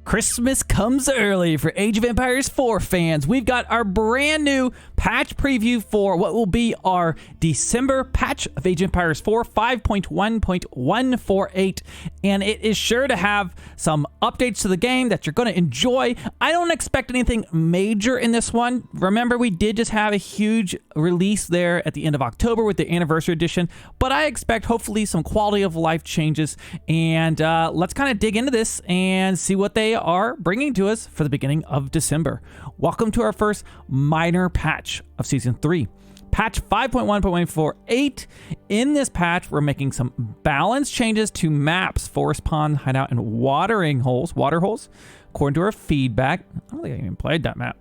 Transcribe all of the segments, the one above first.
Christmas comes early for Age of Empires 4 fans. We've got our brand new patch preview for what will be our December patch of Age of Empires 4 5.1.148, and it is sure to have some updates to the game that you're going to enjoy. I don't expect anything major in this one. Remember, we did just have a huge release there at the end of October with the Anniversary Edition, but I expect hopefully some quality of life changes, and let's kind of dig into this and see what they are bringing to us for the beginning of December. Welcome to our first minor patch of Season 3. Patch 5.1.148. In this patch, we're making some balance changes to maps, forest pond, hideout, and water holes, according to our feedback. I don't think I even played that map.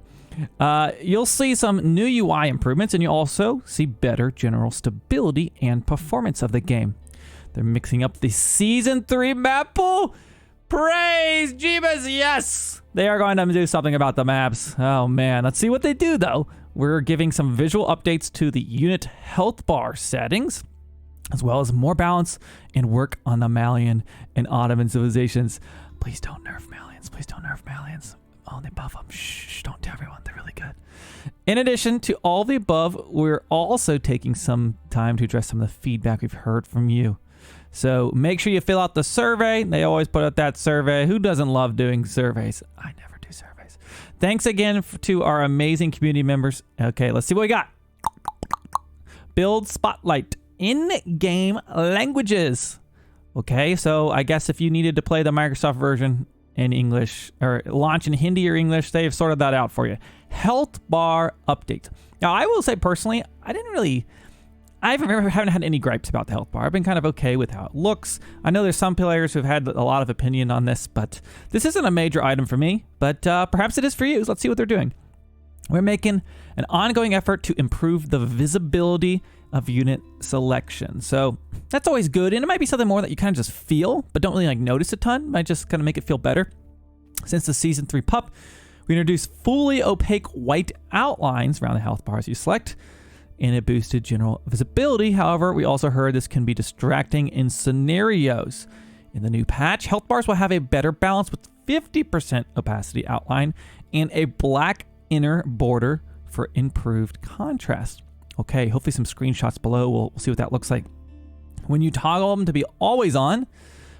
You'll see some new UI improvements, and you'll also see better general stability and performance of the game. They're mixing up the Season 3 map pool. Praise Jeebus, yes! They are going to do something about the maps. Oh man, let's see what they do though. We're giving some visual updates to the unit health bar settings, as well as more balance and work on the Malian and Ottoman civilizations. Please don't nerf Malians. Please don't nerf Malians. Oh, they buff them. Shh, don't tell everyone. They're really good. In addition to all the above, we're also taking some time to address some of the feedback we've heard from you. So make sure you fill out the survey. They always put out that survey. Who doesn't love doing surveys? I never do surveys. Thanks again to our amazing community members. Okay, let's see what we got. Build Spotlight. In-game languages. Okay, so I guess if you needed to play the Microsoft version in English, or launch in Hindi or English, they've sorted that out for you. Health bar update. Now, I will say personally, I haven't had any gripes about the health bar. I've been kind of okay with how it looks. I know there's some players who've had a lot of opinion on this, but this isn't a major item for me, but perhaps it is for you. Let's see what they're doing. We're making an ongoing effort to improve the visibility of unit selection. So that's always good, and it might be something more that you kind of just feel, but don't really like notice a ton. Might just kind of make it feel better. Since the Season 3 pup, we introduced fully opaque white outlines around the health bars you select, and it boosted general visibility. However, we also heard this can be distracting in scenarios. In the new patch, health bars will have a better balance with 50% opacity outline and a black inner border for improved contrast. Okay, hopefully some screenshots below. We'll see what that looks like. When you toggle them to be always on,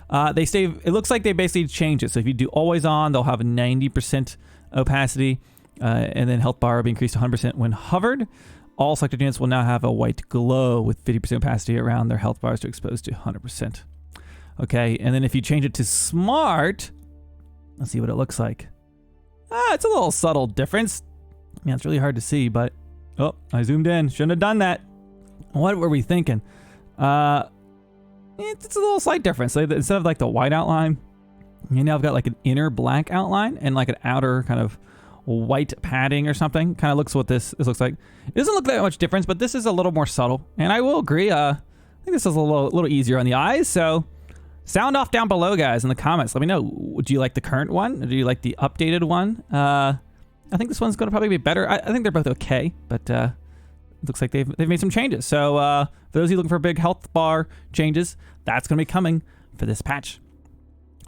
it looks like they basically change it. So if you do always on, they'll have a 90% opacity, and then health bar will be increased to 100% when hovered. All selected units will now have a white glow with 50% opacity around their health bars to expose to 100%. Okay, and then if you change it to smart, let's see what it looks like. It's a little subtle difference. Man, it's really hard to see, but oh, I zoomed in. Shouldn't have done that. What were we thinking? It's a little slight difference. So instead of like the white outline, you now have got like an inner black outline and like an outer kind of white padding or something. Kind of looks what this looks like. It doesn't look that much difference, but this is a little more subtle, and I will agree. I think this is a little easier on the eyes. So sound off down below, guys, in the comments. Let me know. Do you like the current one, or do you like the updated one? I think this one's going to probably be better. I think they're both okay, but it looks like they've made some changes. So for those of you looking for big health bar changes, that's going to be coming for this patch.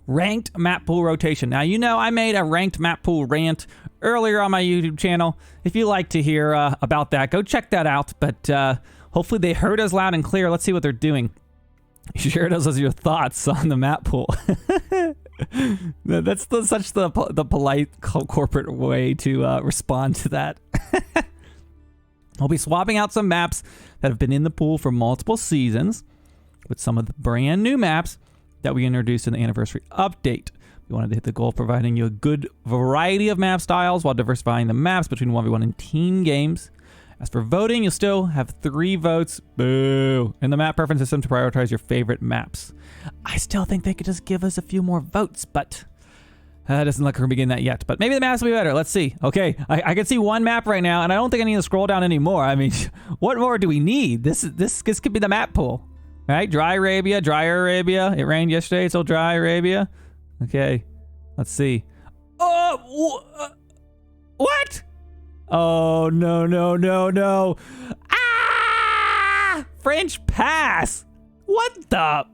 Ranked map pool rotation. Now, you know I made a ranked map pool rant earlier on my YouTube channel. If you like to hear about that, go check that out. But hopefully they heard us loud and clear. Let's see what they're doing. Share us with your thoughts on the map pool. That's such the polite corporate way to respond to that. I'll be swapping out some maps that have been in the pool for multiple seasons with some of the brand new maps that we introduced in the anniversary update. We wanted to hit the goal of providing you a good variety of map styles while diversifying the maps between 1v1 and team games. As for voting, you'll still have 3 votes, boo, in the map preference system to prioritize your favorite maps. I still think they could just give us a few more votes, but it doesn't look like we're beginning that yet. But maybe the maps will be better. Let's see. Okay, I can see one map right now, and I don't think I need to scroll down anymore. I mean, what more do we need? This could be the map pool. Right? Dry Arabia, drier Arabia. It rained yesterday, so dry Arabia. Okay, let's see. Oh, what? Oh, no. Ah! French pass. What the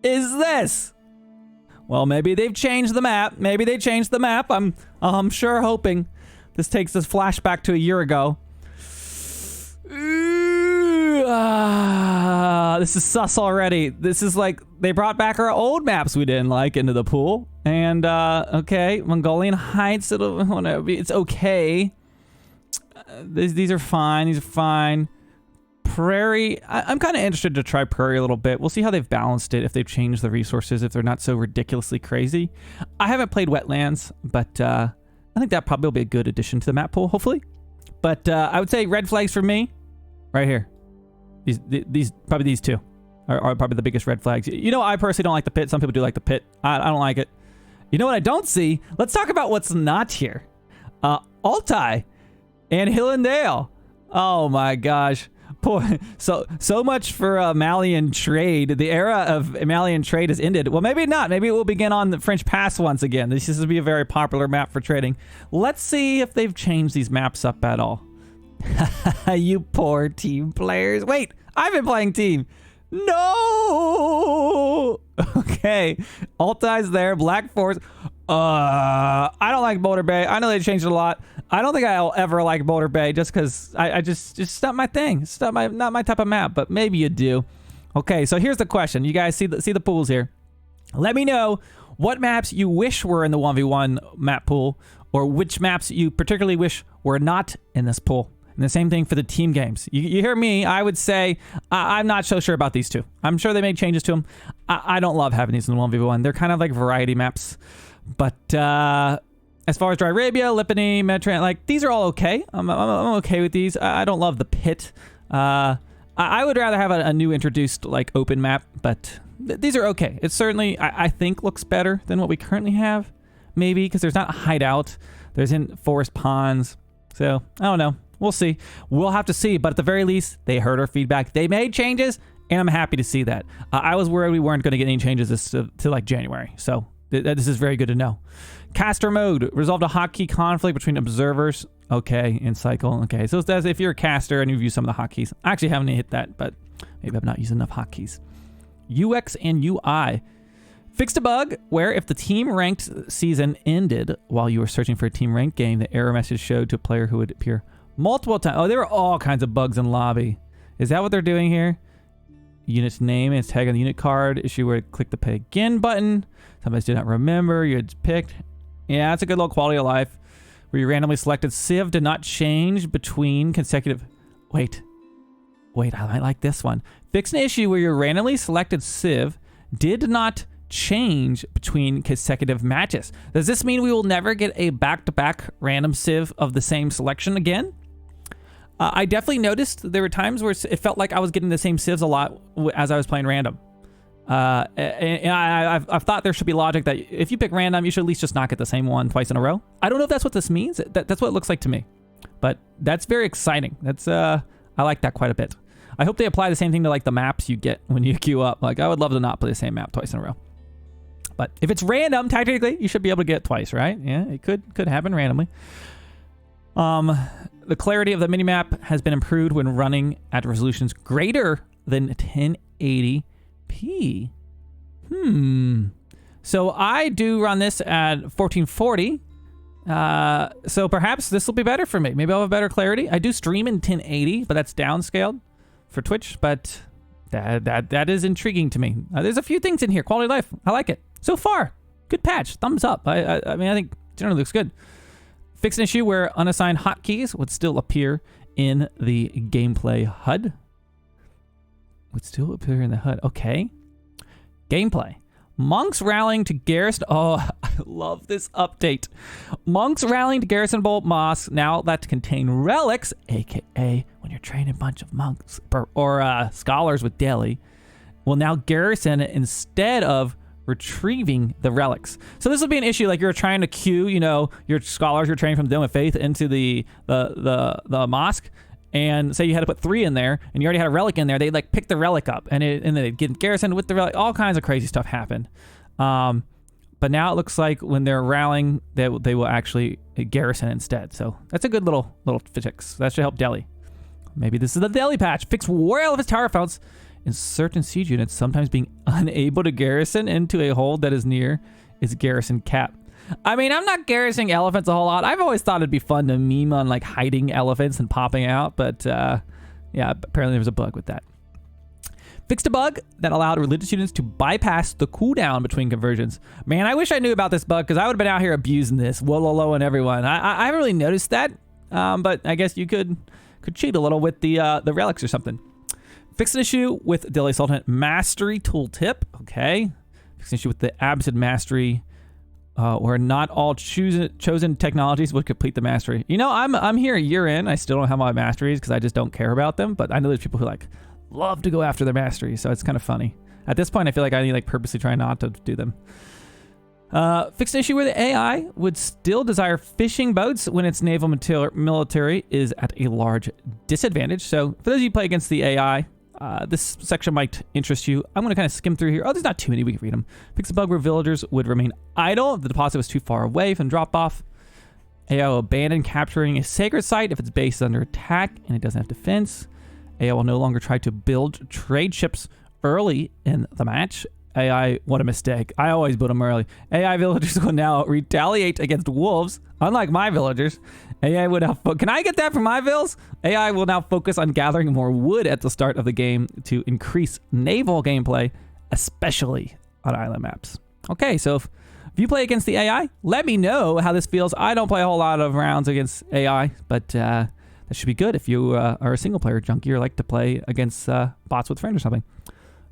is this? Well, maybe they've changed the map. Maybe they changed the map. I'm sure hoping this takes us flashback to a year ago. This is sus already. This is like they brought back our old maps we didn't like into the pool. And okay, Mongolian Heights. It's okay. These are fine. These are fine. Prairie. I'm kind of interested to try Prairie a little bit. We'll see how they've balanced it, if they've changed the resources, if they're not so ridiculously crazy. I haven't played Wetlands, but I think that probably will be a good addition to the map pool, hopefully. But I would say red flags for me, right here. These probably these two are probably the biggest red flags. You know, I personally don't like the pit. Some people do like the pit. I don't like it. You know what I don't see? Let's talk about what's not here. Altai and Hillendale. Oh my gosh. Boy, so much for Malian trade. The era of Malian trade has ended. Well, maybe not. Maybe it will begin on the French Pass once again. This will be a very popular map for trading. Let's see if they've changed these maps up at all. You poor team players. Wait, I've been playing team. No. Okay. Altai's there. Black Forest. I don't like Boulder Bay. I know they changed it a lot. I don't think I'll ever like Boulder Bay just because I just not my thing. It's not my type of map, but maybe you do. Okay, so here's the question. You guys see the pools here. Let me know what maps you wish were in the 1v1 map pool, or which maps you particularly wish were not in this pool. And the same thing for the team games. You hear me, I would say I'm not so sure about these two. I'm sure they made changes to them. I don't love having these in the 1v1. They're kind of like variety maps. But as far as Dry Arabia, Lipany, Mediterranean, like these are all okay. I'm okay with these. I don't love the pit. I would rather have a new introduced like open map, but these are okay. It certainly, I think, looks better than what we currently have. Maybe because there's not a hideout. There's in forest ponds. So I don't know. We'll see. We'll have to see. But at the very least, they heard our feedback. They made changes, and I'm happy to see that. I was worried we weren't going to get any changes to like January. So this is very good to know. Caster mode resolved a hotkey conflict between observers. Okay, in cycle. Okay, so that's if you're a caster and you've used some of the hotkeys. I actually haven't hit that, but maybe I've not used enough hotkeys. UX and UI fixed a bug where if the team ranked season ended while you were searching for a team ranked game, the error message showed to a player who would appear multiple times. Oh, there were all kinds of bugs in lobby. Is that what they're doing here? Unit's name and its tag on the unit card. Issue where click the pay again button. Sometimes did not remember you had picked. Yeah, that's a good little quality of life. Where you randomly selected Civ did not change between consecutive. Wait, I might like this one. Fix an issue where your randomly selected Civ did not change between consecutive matches. Does this mean we will never get a back-to-back random Civ of the same selection again? I definitely noticed there were times where it felt like I was getting the same civs a lot as I was playing random. And I've thought there should be logic that if you pick random, you should at least just not get the same one twice in a row. I don't know if that's what this means. That's what it looks like to me. But that's very exciting. That's I like that quite a bit. I hope they apply the same thing to like the maps you get when you queue up. Like I would love to not play the same map twice in a row. But if it's random, technically, you should be able to get it twice, right? Yeah, it could happen randomly. The clarity of the minimap has been improved when running at resolutions greater than 1080p. So I do run this at 1440. So perhaps this will be better for me. Maybe I'll have better clarity. I do stream in 1080, but that's downscaled for Twitch. But that is intriguing to me. There's a few things in here. Quality of life. I like it. So far, good patch. Thumbs up. I mean, I think generally looks good. Fix an issue where unassigned hotkeys would still appear in the gameplay HUD. Would still appear in the HUD. Okay. Gameplay. Monks rallying to garrison. Oh, I love this update. Monks rallying to garrison bolt mosques now that contain relics, aka when you're training a bunch of monks or scholars with Delhi, will now garrison instead of retrieving the relics. So this would be an issue like you're trying to queue, you know, your scholars you're training from the Dome of Faith into the mosque, and say you had to put 3 in there and you already had a relic in there, they'd like pick the relic up and they'd get garrisoned with the relic. All kinds of crazy stuff happened. But now it looks like when they're rallying, they will actually garrison instead. So that's a good little fix. That should help Delhi. Maybe this is the Delhi patch. Fix War Elephant's tower founts in certain siege units, sometimes being unable to garrison into a hold that is near is Garrison Cap. I mean, I'm not garrisoning elephants a whole lot. I've always thought it'd be fun to meme on like hiding elephants and popping out, but yeah, apparently there was a bug with that. Fixed a bug that allowed religious units to bypass the cooldown between conversions. Man, I wish I knew about this bug because I would have been out here abusing this, Wololo and everyone. I haven't really noticed that, but I guess you could cheat a little with the relics or something. Fixed an issue with Delhi Sultan Mastery Tooltip. Okay. Fixed an issue with the Absid Mastery, where not all chosen technologies would complete the mastery. You know, I'm here a year in. I still don't have my masteries because I just don't care about them. But I know there's people who like love to go after their masteries, so it's kind of funny. At this point, I feel like I need like purposely try not to do them. Fixed an issue where the AI would still desire fishing boats when its naval military is at a large disadvantage. So for those of you who play against the AI, this section might interest you. I'm going to kind of skim through here. Oh, there's not too many. We can read them. Fix a bug where villagers would remain idle if the deposit was too far away from drop-off. AI will abandon capturing a sacred site if its base is under attack and it doesn't have defense. AI will no longer try to build trade ships early in the match. AI, what a mistake. I always build them early. AI villagers will now retaliate against wolves, unlike my villagers. AI would now can I get that from my vills? AI will now focus on gathering more wood at the start of the game to increase naval gameplay, especially on island maps. Okay, so if you play against the AI, let me know how this feels. I don't play a whole lot of rounds against AI, but that should be good if you are a single player junkie or like to play against bots with friends or something.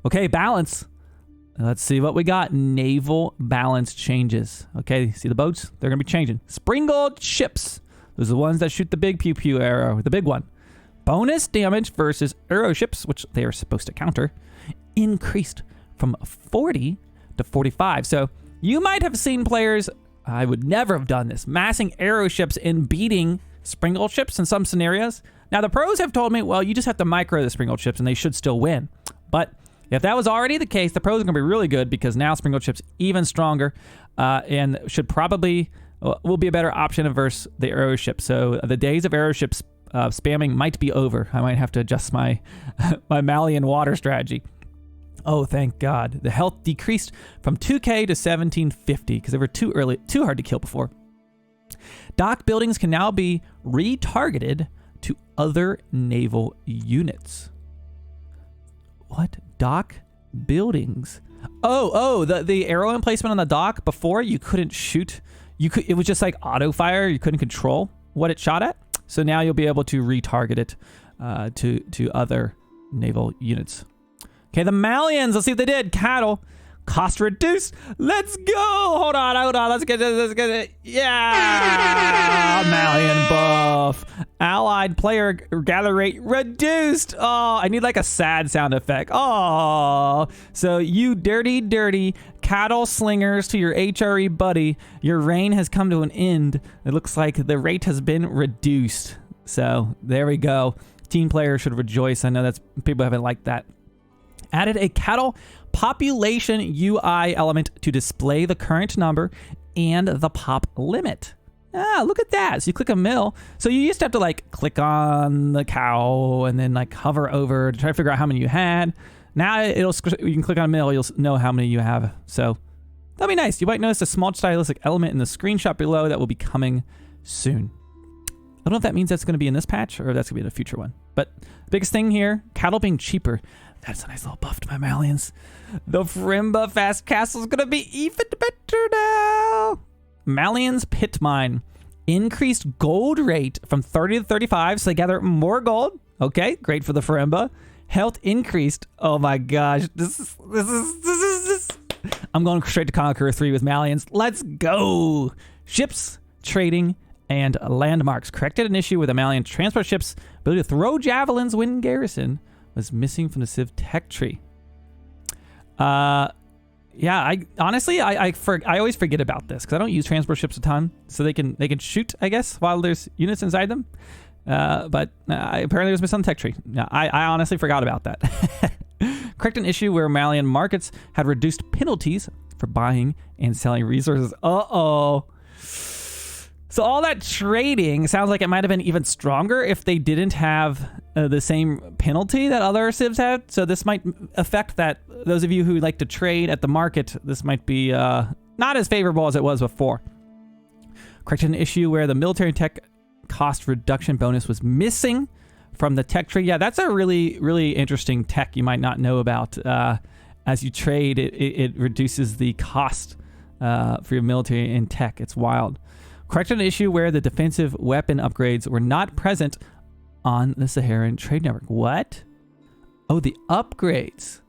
Okay, balance. Let's see what we got. Naval balance changes. Okay, see the boats? They're going to be changing. Springald ships. Those are the ones that shoot the big pew-pew arrow, the big one. Bonus damage versus arrow ships, which they are supposed to counter, increased from 40 to 45. So you might have seen players, I would never have done this, massing arrow ships and beating Springald ships in some scenarios. Now the pros have told me, well, you just have to micro the Springald ships and they should still win. But if that was already the case, the pros are going to be really good because now Springald ships even stronger and should probably will be a better option versus the arrow ship. So the days of arrow ships spamming might be over. I might have to adjust my my Malian water strategy. Oh, thank God. The health decreased from 2k to 1750 because they were too hard to kill before. Dock buildings can now be retargeted to other naval units. What? Dock buildings? Oh, the arrow emplacement on the dock before you couldn't shoot. It was just like auto fire. You couldn't control what it shot at. So now you'll be able to retarget it to other naval units. Okay, the Malians. Let's see what they did. Cattle. Cost reduced. Let's go. Hold on. Let's get it. Yeah. Malian buff. Allied player gather rate reduced. Oh, I need like a sad sound effect. Oh, so you dirty cattle slingers to your HRE buddy. Your reign has come to an end. It looks like the rate has been reduced. So there we go. Team players should rejoice. I know that's people haven't liked that. Added a cattle population UI element to display the current number and the pop limit. Ah, look at that. So you click a mill. So you used to have to like click on the cow and then like hover over to try to figure out how many you had. Now you can click on a mill, you'll know how many you have. So that'll be nice. You might notice a small stylistic element in the screenshot below that will be coming soon. I don't know if that means that's going to be in this patch or that's going to be in a future one. But the biggest thing here, cattle being cheaper. That's a nice little buff to my Malians. The Frimba Fast Castle is going to be even better now. Malians Pit Mine. Increased gold rate from 30 to 35, so they gather more gold. Okay, great for the Frimba. Health increased. Oh my gosh. This is. I'm going straight to Conqueror 3 with Malians. Let's go. Ships, trading, and landmarks. Corrected an issue with the Malian transport ships' ability to throw javelins when garrison was missing from the Civ tech tree. Yeah, I honestly always forget about this because I don't use transport ships a ton, so they can shoot, I guess, while there's units inside them. But apparently it was missing on the tech tree. I honestly forgot about that. Correct an issue where Malian markets had reduced penalties for buying and selling resources. Uh-oh. So all that trading sounds like it might have been even stronger if they didn't have the same penalty that other civs had. So this might affect that. Those of you who like to trade at the market, this might be not as favorable as it was before. Corrected an issue where the military tech cost reduction bonus was missing from the tech tree. Yeah, that's a really, really interesting tech you might not know about. As you trade, it reduces the cost for your military and tech. It's wild. Corrected an issue where the defensive weapon upgrades were not present on the Saharan trade network. What? Oh, the upgrades.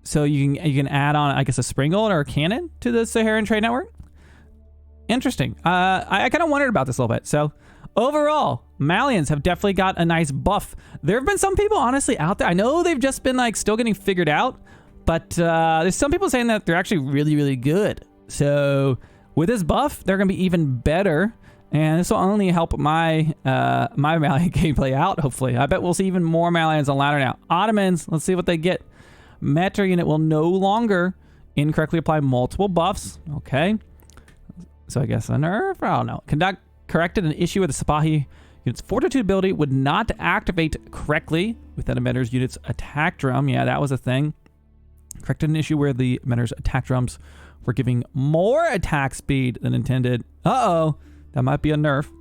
So you can add on, I guess, a springald or a cannon to the Saharan trade network. Interesting. I kind of wondered about this a little bit. So overall, Malians have definitely got a nice buff. There have been some people, honestly, out there. I know they've just been like still getting figured out, but there's some people saying that they're actually really, really good. So with this buff, they're going to be even better. And this will only help my my Malian gameplay out, hopefully. I bet we'll see even more Malians on ladder now. Ottomans, let's see what they get. Metra unit will no longer incorrectly apply multiple buffs. Okay. So I guess a nerf? I don't know. Corrected an issue where the Sipahi unit's fortitude ability would not activate correctly with that emitters unit's attack drum. Yeah, that was a thing. Corrected an issue where the emitters attack drums were giving more attack speed than intended. Uh-oh. That might be a nerf.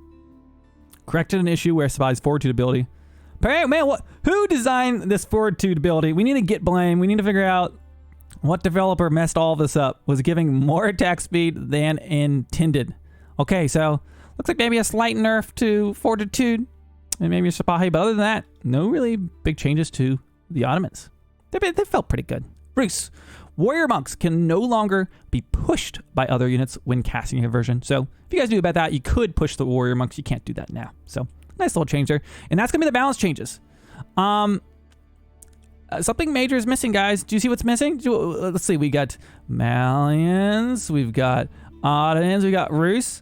Corrected an issue where Sipahi's fortitude ability. Man, who designed this fortitude ability? We need to get blame. We need to figure out what developer messed all this up. Was giving more attack speed than intended. Okay, so looks like maybe a slight nerf to fortitude and maybe a Sipahi, but other than that, no really big changes to the Ottomans. They felt pretty good. Bruce, warrior monks can no longer be pushed by other units when casting a version. So if you guys knew about that, you could push the warrior monks. You can't do that now. So nice little change there. And that's going to be the balance changes. Something major is missing, guys. Do you see what's missing? Let's see. We got Malians. We've got Ottomans. We got Rus.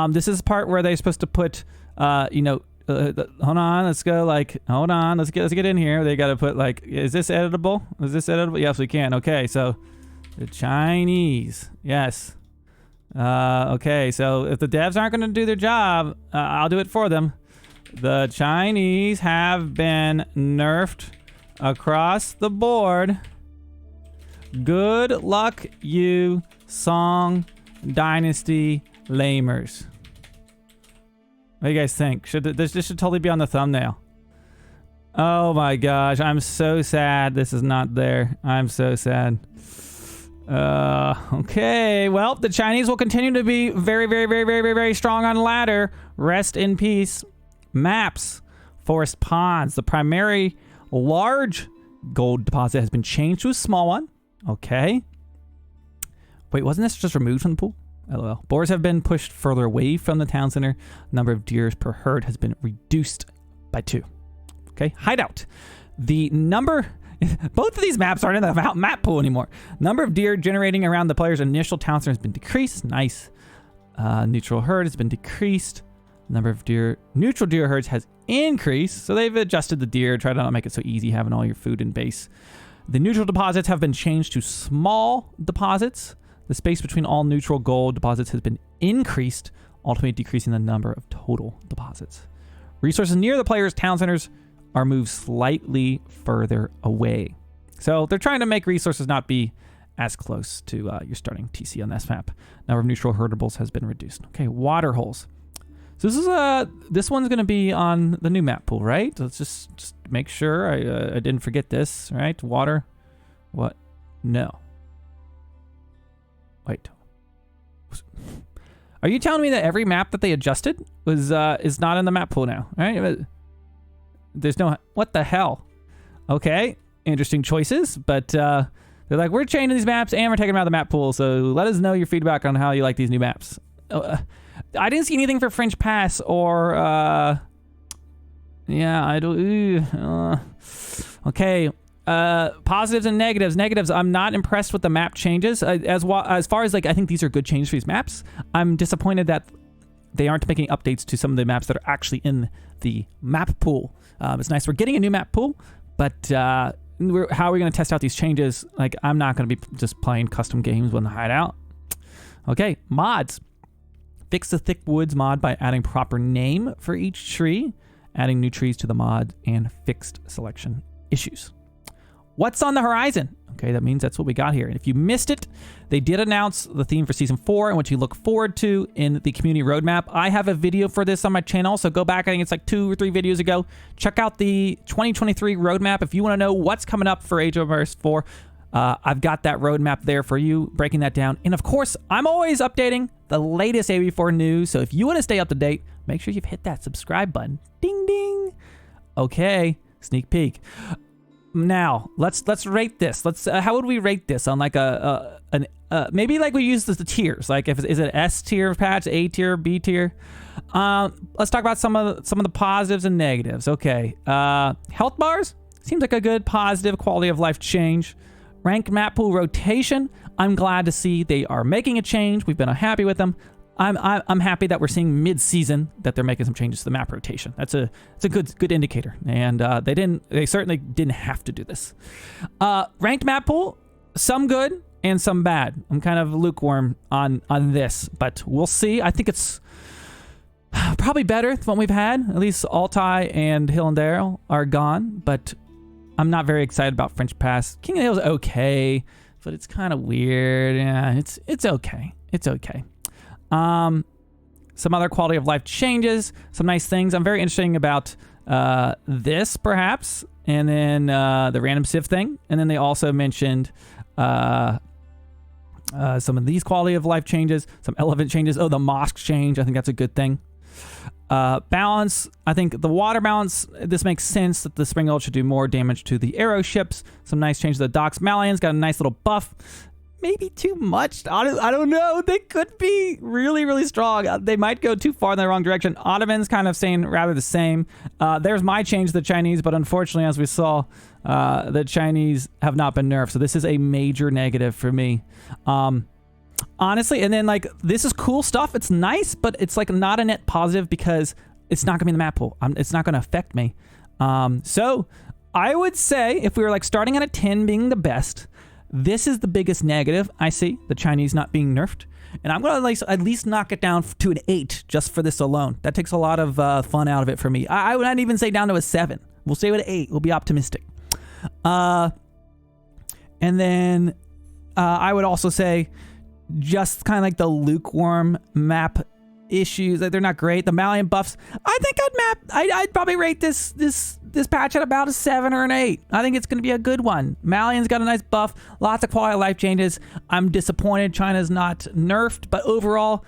This is the part where they're supposed to put, hold on. Let's go. Hold on. Let's get in here. They got to put is this editable? Is this editable? Yes, we can. Okay. So the Chinese. Yes. Okay. So if the devs aren't going to do their job, I'll do it for them. The Chinese have been nerfed across the board. Good luck, you Song Dynasty lamers. What do you guys think? This should totally be on the thumbnail. Oh my gosh, I'm so sad this is not there. I'm so sad. Okay, well, the Chinese will continue to be very, very, very, very, very, very strong on ladder. Rest in peace. Maps, forest ponds. The primary large gold deposit has been changed to a small one. Okay. Wait, wasn't this just removed from the pool? LOL. Boars have been pushed further away from the town center. Number of deer per herd has been reduced by 2. Okay. Hideout. The number... Both of these maps aren't in the map pool anymore. Number of deer generating around the player's initial town center has been decreased. Nice. Neutral herd has been decreased. Number of neutral deer herds has increased. So they've adjusted the deer, tried to not make it so easy having all your food in base. The neutral deposits have been changed to small deposits. The space between all neutral gold deposits has been increased, ultimately decreasing the number of total deposits. Resources near the player's town centers are moved slightly further away. So they're trying to make resources not be as close to your starting TC on this map. Number of neutral herdables has been reduced. Okay, water holes. So this one's going to be on the new map pool, right? Let's just make sure I didn't forget this, right? Water. What? No. Wait. Are you telling me that every map that they adjusted is not in the map pool now, right? There's no... What the hell? Okay. Interesting choices, but they're like, we're changing these maps and we're taking them out of the map pool, so let us know your feedback on how you like these new maps. I didn't see anything for French Pass or, yeah, I don't, okay, positives and negatives. Negatives, I'm not impressed with the map changes. As far as, I think these are good changes for these maps, I'm disappointed that they aren't making updates to some of the maps that are actually in the map pool. It's nice we're getting a new map pool, but how are we going to test out these changes? I'm not going to be just playing custom games when the hideout. Okay, mods. Fix the thick woods mod by adding proper name for each tree, adding new trees to the mod, and fixed selection issues. what's on the horizon? Okay, that means that's what we got here. And if you missed it, they did announce the theme for Season 4 and what you look forward to in the community roadmap. I have a video for this on my channel, so go back. I think it's like 2 or 3 videos ago. Check out the 2023 roadmap if you want to know what's coming up for Age of Empires 4. I've got that roadmap there for you, breaking that down. And of course, I'm always updating the latest AoE4 news, so if you want to stay up to date, make sure you've hit that subscribe button. Ding, ding. Okay, sneak peek. Now let's rate this. How would we rate this on like maybe like we use the tiers? Like is it S tier patch, A tier, B tier? Let's talk about some of the positives and negatives. Okay, health bars seems like a good positive quality of life change. Rank map pool rotation. I'm glad to see they are making a change. We've been unhappy with them. I'm happy that we're seeing mid-season that they're making some changes to the map rotation. It's a good indicator, and they certainly didn't have to do this. Ranked map pool, some good and some bad. I'm kind of lukewarm on this, but we'll see. I think it's probably better than what we've had. At least Altai and Hill and Dale are gone, but I'm not very excited about French Pass. King of the Hill's okay, but it's kind of weird. Yeah, it's okay. It's okay. Some other quality of life changes, some nice things. I'm very interested about this, perhaps, and then the random civ thing. And then they also mentioned some of these quality of life changes, some elephant changes. Oh, the mosque change. I think that's a good thing. Balance. I think the water balance, this makes sense that the Spring Ult should do more damage to the arrow ships. Some nice change to the docks. Malians got a nice little buff. Maybe too much. I don't know. They could be really, really strong. They might go too far in the wrong direction. Ottoman's kind of saying rather the same. There's my change to the Chinese, but unfortunately, as we saw, the Chinese have not been nerfed. So this is a major negative for me. Honestly, and then like this is cool stuff. It's nice, but it's like not a net positive because it's not gonna be in the map pool. It's not gonna affect me. So I would say if we were like starting at a 10 being the best, this is the biggest negative I see, the Chinese not being nerfed. And I'm going to at least knock it down to an 8 just for this alone. That takes a lot of fun out of it for me. I would not even say down to a 7. We'll stay with an 8. We'll be optimistic. And then I would also say just kind of like the lukewarm map issues. They're not great. The Malian buffs, I think I'd probably rate this patch at about a 7 or an 8. I think it's going to be a good one. Malian's got a nice buff, lots of quality of life changes. I'm disappointed China's not nerfed, but overall,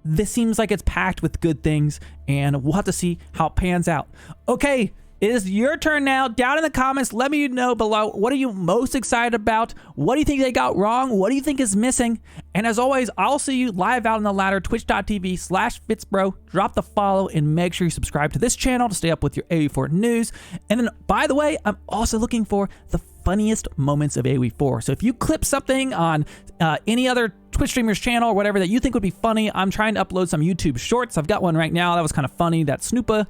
this seems like it's packed with good things, and we'll have to see how it pans out. Okay, it is your turn now. Down in the comments, let me know below, what are you most excited about? What do you think they got wrong? What do you think is missing? And as always, I'll see you live out on the ladder, twitch.tv/FitzBro. Drop the follow and make sure you subscribe to this channel to stay up with your AoE4 news. And then, by the way, I'm also looking for the funniest moments of AoE4. So if you clip something on any other Twitch streamer's channel or whatever that you think would be funny, I'm trying to upload some YouTube shorts. I've got one right now that was kind of funny, that Snoopa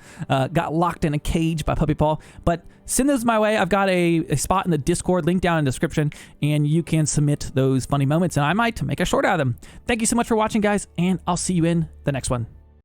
got locked in a cage by Puppy Paw. But send those my way. I've got a spot in the Discord, link down in the description, and you can submit those funny moments, and I might make a short out of them. Thank you so much for watching, guys, and I'll see you in the next one.